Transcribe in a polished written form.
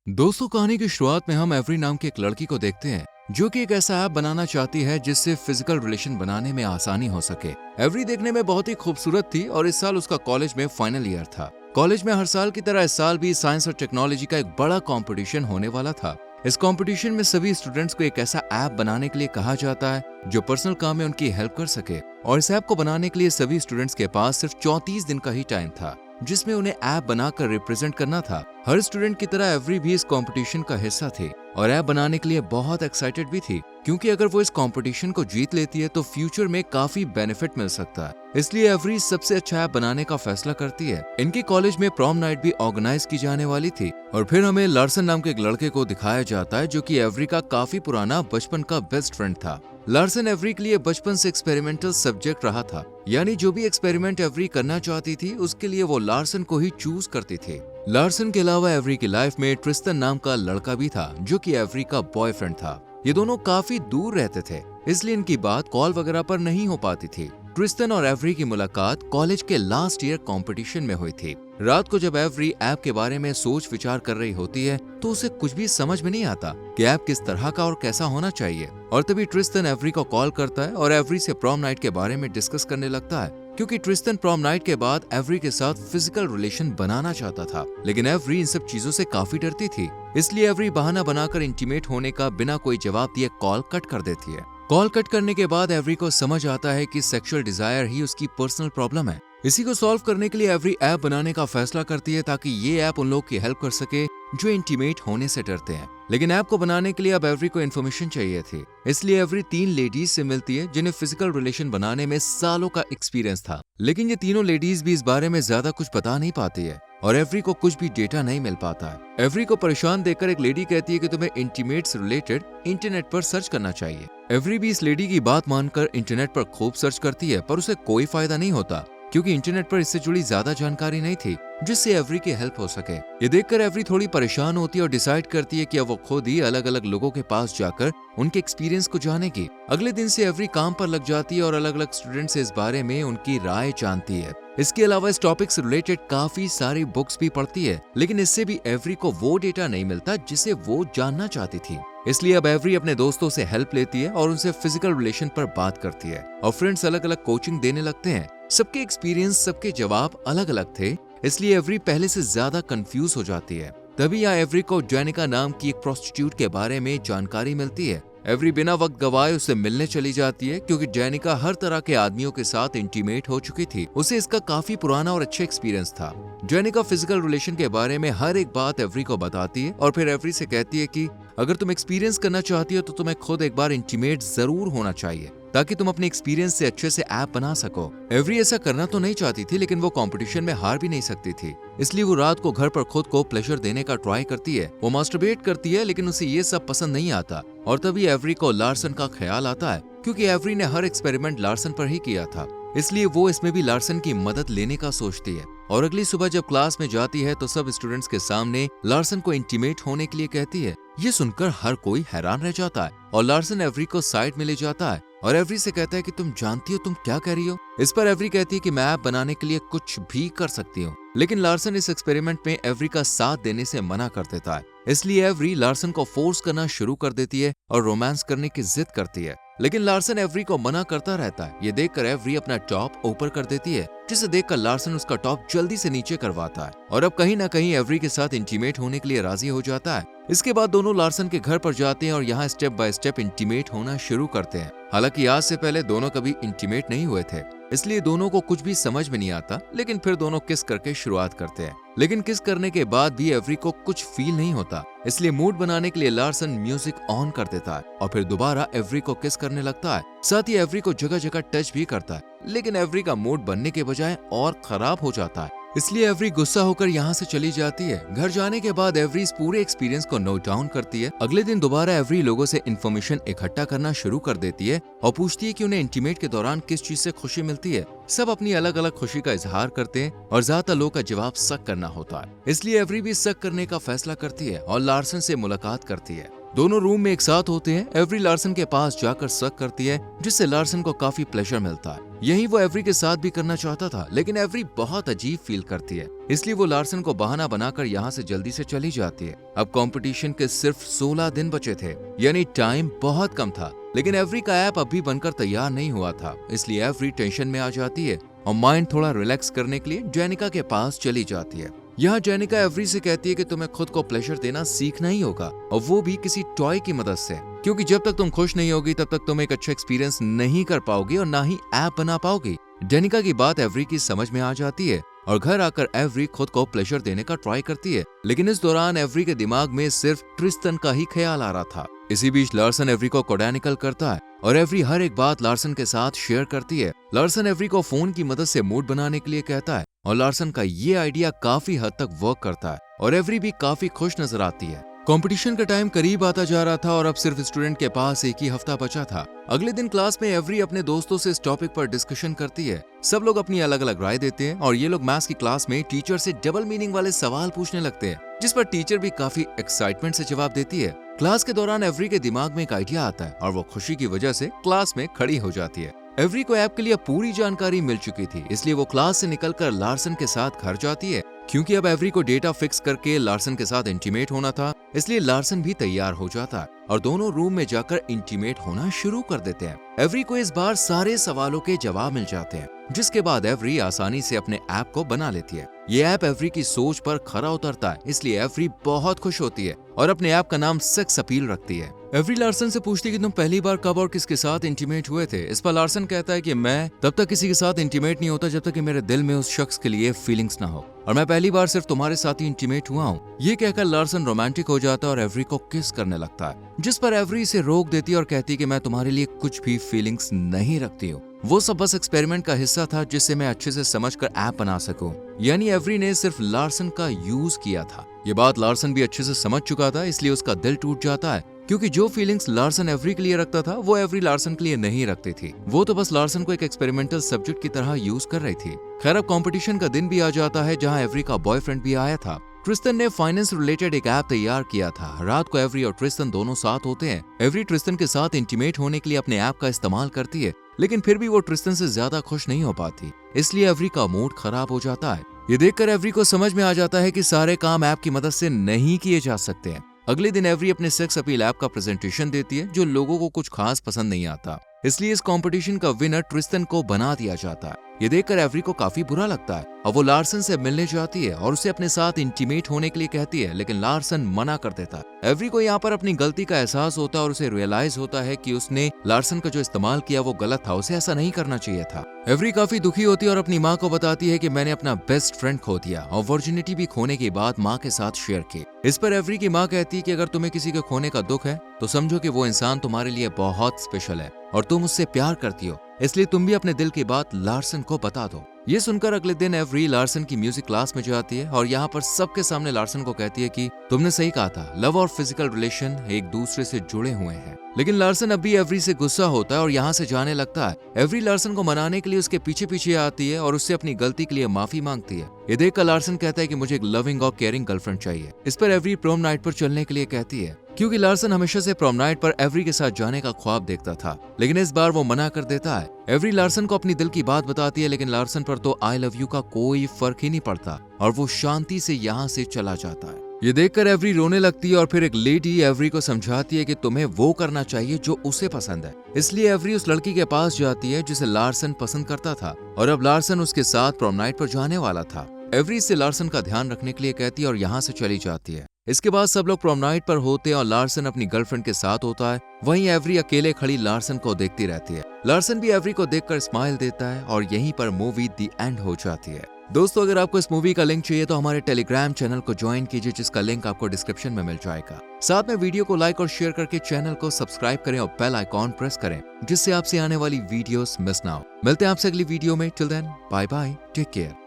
दोस्तों, कहानी की शुरुआत में हम एवरी नाम की एक लड़की को देखते हैं जो कि एक ऐसा ऐप बनाना चाहती है जिससे फिजिकल रिलेशन बनाने में आसानी हो सके। एवरी देखने में बहुत ही खूबसूरत थी और इस साल उसका कॉलेज में फाइनल ईयर था। कॉलेज में हर साल की तरह इस साल भी साइंस और टेक्नोलॉजी का एक बड़ा कंपटीशन होने वाला था। इस कंपटीशन में सभी स्टूडेंट्स को एक ऐसा ऐप बनाने के लिए कहा जाता है जो पर्सनल काम में उनकी हेल्प कर सके। और इस ऐप को बनाने के लिए सभी स्टूडेंट्स के पास सिर्फ 34 दिन का ही टाइम था, जिसमें उन्हें ऐप बनाकर रिप्रेजेंट करना था। हर स्टूडेंट की तरह एवरी भी इस कंपटीशन का हिस्सा थी और ऐप बनाने के लिए बहुत एक्साइटेड भी थी, क्योंकि अगर वो इस कंपटीशन को जीत लेती है तो फ्यूचर में काफी बेनिफिट मिल सकता है। इसलिए एवरी सबसे अच्छा ऐप बनाने का फैसला करती है। इनके कॉलेज में प्रॉम नाइट भी ऑर्गेनाइज की जाने वाली थी और फिर हमें लार्सन नाम के एक लड़के को दिखाया जाता है जो कि एवरी का काफी पुराना बचपन का बेस्ट फ्रेंड था। लार्सन एवरी के लिए बचपन से एक्सपेरिमेंटल सब्जेक्ट रहा था, यानी जो भी एक्सपेरिमेंट एवरी करना चाहती थी उसके लिए वो लार्सन को ही चूज करती थी। लार्सन के अलावा एवरी की लाइफ में ट्रिस्टन नाम का लड़का भी था जो कि एवरी का बॉयफ्रेंड था। ये दोनों काफी दूर रहते थे, इसलिए इनकी बात कॉल वगैरह पर नहीं हो पाती थी। ट्रिस्टन और एवरी की मुलाकात कॉलेज के लास्ट ईयर कंपटीशन में हुई थी। रात को जब एवरी ऐप के बारे में सोच विचार कर रही होती है तो उसे कुछ भी समझ में नहीं आता कि ऐप किस तरह का और कैसा होना चाहिए। और तभी ट्रिस्टन एवरी को कॉल करता है और एवरी से प्रॉम नाइट के बारे में डिस्कस करने लगता है, क्योंकि ट्रिस्टन प्रॉम नाइट के बाद एवरी के साथ फिजिकल रिलेशन बनाना चाहता था। लेकिन एवरी इन सब चीजों से काफी डरती थी, इसलिए एवरी बहाना बनाकर इंटीमेट होने का बिना कोई जवाब दिए कॉल कट कर देती है। कॉल कट करने के बाद एवरी को समझ आता है कि सेक्सुअल डिजायर ही उसकी पर्सनल प्रॉब्लम है। इसी को सॉल्व करने के लिए एवरी ऐप बनाने का फैसला करती है ताकि ये ऐप उन लोग की हेल्प कर सके जो इंटीमेट होने से डरते हैं। लेकिन ऐप को बनाने के लिए अब एवरी को इन्फॉर्मेशन चाहिए थी, इसलिए एवरी 3 लेडीज से मिलती है जिन्हें फिजिकल रिलेशन बनाने में सालों का एक्सपीरियंस था। लेकिन ये तीनों लेडीज भी इस बारे में ज्यादा कुछ बता नहीं पाती है और एवरी को कुछ भी डेटा नहीं मिल पाता है। एवरी को परेशान देखकर एक लेडी कहती है कि तुम्हें इंटीमेट से रिलेटेड इंटरनेट पर सर्च करना चाहिए। एवरी भी इस लेडी की बात मानकर इंटरनेट पर खूब सर्च करती है, पर उसे कोई फायदा नहीं होता, क्योंकि इंटरनेट पर इससे जुड़ी ज्यादा जानकारी नहीं थी जिससे एवरी की हेल्प हो सके। ये देखकर एवरी थोड़ी परेशान होती है और डिसाइड करती है कि अब वो खुद ही अलग अलग लोगों के पास जाकर उनके एक्सपीरियंस को जानेगी। अगले दिन से एवरी काम पर लग जाती है और अलग अलग स्टूडेंट से इस बारे में उनकी राय जानती है। इसके अलावा इस टॉपिक से रिलेटेड काफी सारी बुक्स भी पढ़ती है, लेकिन इससे भी एवरी को वो डेटा नहीं मिलता जिसे वो जानना चाहती थी। इसलिए अब एवरी अपने दोस्तों से हेल्प लेती है और उनसे फिजिकल रिलेशन पर बात करती है और फ्रेंड्स अलग अलग कोचिंग देने लगते हैं। सबके एक्सपीरियंस, सबके जवाब अलग अलग थे, इसलिए एवरी पहले से ज्यादा कंफ्यूज हो जाती है। तभी यहाँ एवरी को जेनिका नाम की एक प्रोस्टिट्यूट के बारे में जानकारी मिलती है। एवरी बिना वक्त गवाए उससे मिलने चली जाती है, क्योंकि जेनिका हर तरह के आदमियों के साथ इंटीमेट हो चुकी थी। उसे इसका काफी पुराना और अच्छा एक्सपीरियंस था। जेनिका फिजिकल रिलेशन के बारे में हर एक बात एवरी को बताती है और फिर एवरी से कहती है कि अगर तुम एक्सपीरियंस करना चाहती हो तो तुम्हें खुद एक बार इंटीमेट जरूर होना चाहिए, ताकि तुम अपने एक्सपीरियंस से अच्छे से ऐप बना सको। एवरी ऐसा करना तो नहीं चाहती थी, लेकिन वो कंपटीशन में हार भी नहीं सकती थी, इसलिए वो रात को घर पर खुद को प्लेजर देने का ट्राई करती है। वो मास्टरबेट करती है, लेकिन उसे ये सब पसंद नहीं आता। और तभी एवरी को लार्सन का ख्याल आता है, क्योंकि एवरी ने हर एक्सपेरिमेंट लार्सन पर ही किया था, इसलिए वो इसमें भी लार्सन की मदद लेने का सोचती है। और अगली सुबह जब क्लास में जाती है तो सब स्टूडेंट्स के सामने लार्सन को इंटीमेट होने के लिए कहती है। ये सुनकर हर कोई हैरान रह जाता है और लार्सन एवरी को साइड में ले जाता है और एवरी से कहता है कि तुम जानती हो तुम क्या कह रही हो। इस पर एवरी कहती है कि मैं ऐप बनाने के लिए कुछ भी कर सकती हूँ, लेकिन लार्सन इस एक्सपेरिमेंट में एवरी का साथ देने से मना कर देता है। इसलिए एवरी लार्सन को फोर्स करना शुरू कर देती है और रोमांस करने की जिद करती है, लेकिन लार्सन एवरी को मना करता रहता है। ये देखकर एवरी अपना टॉप ऊपर कर देती है, जिसे देखकर लार्सन उसका टॉप जल्दी से नीचे करवाता है और अब कहीं ना कहीं एवरी के साथ इंटीमेट होने के लिए राजी हो जाता है। इसके बाद दोनों लार्सन के घर पर जाते हैं और यहाँ स्टेप बाय स्टेप इंटीमेट होना शुरू करते हैं। हालांकि आज से पहले दोनों कभी इंटीमेट नहीं हुए थे, इसलिए दोनों को कुछ भी समझ में नहीं आता, लेकिन फिर दोनों किस करके शुरुआत करते हैं। लेकिन किस करने के बाद भी एवरी को कुछ फील नहीं होता, इसलिए मूड बनाने के लिए लार्सन म्यूजिक ऑन कर देता है और फिर दोबारा एवरी को किस करने लगता है। साथ ही एवरी को जगह जगह टच भी करता है, लेकिन एवरी का मूड बनने के बजाय और खराब हो जाता है। इसलिए एवरी गुस्सा होकर यहाँ से चली जाती है। घर जाने के बाद एवरी इस पूरे एक्सपीरियंस को नोट डाउन करती है। अगले दिन दोबारा एवरी लोगों से इन्फॉर्मेशन इकट्ठा करना शुरू कर देती है और पूछती है कि उन्हें इंटीमेट के दौरान किस चीज से खुशी मिलती है। सब अपनी अलग अलग खुशी का इजहार करते हैं और ज्यादातर लोगों का जवाब शक करना होता है, इसलिए एवरी भी शक करने का फैसला करती है और लार्सन से मुलाकात करती है। दोनों रूम में एक साथ होते हैं। एवरी लार्सन के पास जाकर शक करती है, जिससे लार्सन को काफी प्लेजर मिलता है। यही वो एवरी के साथ भी करना चाहता था, लेकिन एवरी बहुत अजीब फील करती है, इसलिए वो लार्सन को बहाना बनाकर यहाँ से जल्दी से चली जाती है। अब कंपटीशन के सिर्फ 16 दिन बचे थे, यानी टाइम बहुत कम था, लेकिन एवरी का ऐप अभी बनकर तैयार नहीं हुआ था, इसलिए एवरी टेंशन में आ जाती है और माइंड थोड़ा रिलैक्स करने के लिए जेनिका के पास चली जाती है। यहाँ जेनिका एवरी से कहती है कि तुम्हें खुद को प्लेजर देना सीखना ही होगा, और वो भी किसी टॉय की मदद से, क्योंकि जब तक तुम खुश नहीं होगी तब तक तुम एक अच्छा एक्सपीरियंस नहीं कर पाओगी और ना ही ऐप बना पाओगी। जेनिका की बात एवरी की समझ में आ जाती है और घर आकर एवरी खुद को प्लेजर देने का ट्राई करती है, लेकिन इस दौरान एवरी के दिमाग में सिर्फ ट्रिस्टन का ही ख्याल आ रहा था। इसी बीच लार्सन एवरी को कोडानिकल करता है और एवरी हर एक बात लार्सन के साथ शेयर करती है। लार्सन एवरी को फोन की मदद से मूड बनाने के लिए कहता है और लार्सन का ये आइडिया काफी हद तक वर्क करता है और एवरी भी काफी खुश नजर आती है। कंपटीशन का टाइम करीब आता जा रहा था और अब सिर्फ स्टूडेंट के पास एक ही हफ्ता बचा था। अगले दिन क्लास में एवरी अपने दोस्तों से इस टॉपिक पर डिस्कशन करती है। सब लोग अपनी अलग अलग राय देते हैं और ये लोग मैथ्स की क्लास में टीचर से डबल मीनिंग वाले सवाल पूछने लगते हैं, जिस पर टीचर भी काफी एक्साइटमेंट से जवाब देती है। क्लास के दौरान एवरी के दिमाग में एक आइडिया आता है और वो खुशी की वजह से क्लास में खड़ी हो जाती है। एवरी को ऐप के लिए पूरी जानकारी मिल चुकी थी, इसलिए वो क्लास से निकलकर लार्सन के साथ घर जाती है। क्योंकि अब एवरी को डेटा फिक्स करके लार्सन के साथ इंटीमेट होना था, इसलिए लार्सन भी तैयार हो जाता है और दोनों रूम में जाकर इंटीमेट होना शुरू कर देते हैं। एवरी को इस बार सारे सवालों के जवाब मिल जाते हैं, जिसके बाद एवरी आसानी से अपने ऐप को बना लेती है। ये ऐप एवरी की सोच पर खरा उतरता है, इसलिए एवरी बहुत खुश होती है और अपने ऐप का नाम सेक्स अपील रखती है। एवरी लार्सन से पूछती है कि तुम पहली बार कब और किसके साथ इंटीमेट हुए थे। इस पर लार्सन कहता है कि मैं तब तक किसी के साथ इंटीमेट नहीं होता जब तक कि मेरे दिल में उस शख्स के लिए फीलिंग्स ना हो, और मैं पहली बार सिर्फ तुम्हारे साथ ही इंटीमेट हुआ हूँ। ये कहकर लार्सन रोमांटिक हो जाता है और एवरी को किस करने लगता है, जिस पर एवरी इसे रोक देती है और कहती है कि मैं तुम्हारे लिए कुछ भी फीलिंग्स नहीं रखती हूँ। वो सब बस एक्सपेरिमेंट का हिस्सा था जिससे मैं अच्छे से समझकर ऐप बना सकूं। यानी एवरी ने सिर्फ लार्सन का यूज किया था। ये बात लार्सन भी अच्छे से समझ चुका था, इसलिए उसका दिल टूट जाता है, क्योंकि जो फीलिंग्स लार्सन एवरी के लिए रखता था वो एवरी लार्सन के लिए नहीं रखती थी। वो तो बस लार्सन को एक एक्सपेरिमेंटल सब्जेक्ट की तरह यूज कर रही थी। खैर, अब कंपटीशन का दिन भी आ जाता है जहां एवरी का बॉयफ्रेंड भी आया था। ट्रिस्टन ने फाइनेंस रिलेटेड एक ऐप तैयार किया था। रात को एवरी और ट्रिस्टन दोनों साथ होते हैं। एवरी ट्रिस्टन के साथ इंटीमेट होने के लिए अपने ऐप का इस्तेमाल करती है, लेकिन फिर भी वो ट्रिस्टन से ज्यादा खुश नहीं हो पाती, इसलिए एवरी का मूड खराब हो जाता है। ये देखकर एवरी को समझ में आ जाता है कि सारे काम ऐप की मदद से नहीं किए जा सकते हैं। अगले दिन एवरी अपने सेक्स अपील ऐप का प्रेजेंटेशन देती है, जो लोगों को कुछ खास पसंद नहीं आता, इसलिए इस कंपटीशन का विनर ट्रिस्टन को बना दिया जाता है। ये देखकर एवरी को काफी बुरा लगता है और वो लार्सन से मिलने जाती है और उसे अपने साथ इंटीमेट होने के लिए कहती है, लेकिन लार्सन मना कर देता है। एवरी को यहाँ पर अपनी गलती का एहसास होता है और उसे रियलाइज होता है कि उसने लार्सन का जो इस्तेमाल किया वो गलत था, उसे ऐसा नहीं करना चाहिए था। एवरी काफी दुखी होती है और अपनी माँ को बताती है कि मैंने अपना बेस्ट फ्रेंड खो दिया और वर्जिनिटी भी खोने की बात माँ के साथ शेयर की। इस पर एवरी की माँ कहती है कि अगर तुम्हें किसी के खोने का दुख है तो समझो कि वो इंसान तुम्हारे लिए बहुत स्पेशल है और तुम उससे प्यार करती हो, इसलिए तुम भी अपने दिल की बात लार्सन को बता दो। ये सुनकर अगले दिन एवरी लार्सन की म्यूजिक क्लास में जाती है और यहाँ पर सबके सामने लार्सन को कहती है कि तुमने सही कहा था, लव और फिजिकल रिलेशन एक दूसरे से जुड़े हुए हैं। लेकिन लार्सन अभी एवरी से गुस्सा होता है और यहाँ से जाने लगता है। एवरी लार्सन को मनाने के लिए उसके पीछे पीछे आती है और उससे अपनी गलती के लिए माफी मांगती है। ये देखकर लार्सन कहता है कि मुझे एक लविंग और केयरिंग गर्लफ्रेंड चाहिए। इस पर एवरी प्रोम नाइट पर चलने के लिए कहती है, क्योंकि लार्सन हमेशा से प्रोम नाइट पर एवरी के साथ जाने का ख्वाब देखता था, लेकिन इस बार वो मना कर देता है। एवरी लार्सन को अपनी दिल की बात बताती है, लेकिन लार्सन पर तो आई लव यू का कोई फर्क ही नहीं पड़ता और वो शांति से यहाँ से चला जाता है। ये देखकर एवरी रोने लगती है और फिर एक लेडी एवरी को समझाती है कि तुम्हें वो करना चाहिए जो उसे पसंद है। इसलिए एवरी उस लड़की के पास जाती है जिसे लार्सन पसंद करता था और अब लार्सन उसके साथ प्रोम नाइट पर जाने वाला था। एवरी से लार्सन का ध्यान रखने के लिए कहती है और यहाँ से चली जाती है। इसके बाद सब लोग प्रोम नाइट पर होते हैं और लार्सन अपनी गर्लफ्रेंड के साथ होता है। वहीं एवरी अकेले खड़ी लार्सन को देखती रहती है। लार्सन भी एवरी को देखकर स्माइल देता है और यहीं पर मूवी दी एंड हो जाती है। दोस्तों, अगर आपको इस मूवी का लिंक चाहिए तो हमारे टेलीग्राम चैनल को ज्वाइन कीजिए, जिसका लिंक आपको डिस्क्रिप्शन में मिल जाएगा। साथ में वीडियो को लाइक और शेयर करके चैनल को सब्सक्राइब करें और बेल आइकॉन प्रेस करें, जिससे आपसे आने वाली वीडियोस मिस ना हो। मिलते हैं आपसे अगली वीडियो में। Till then, bye bye, take care.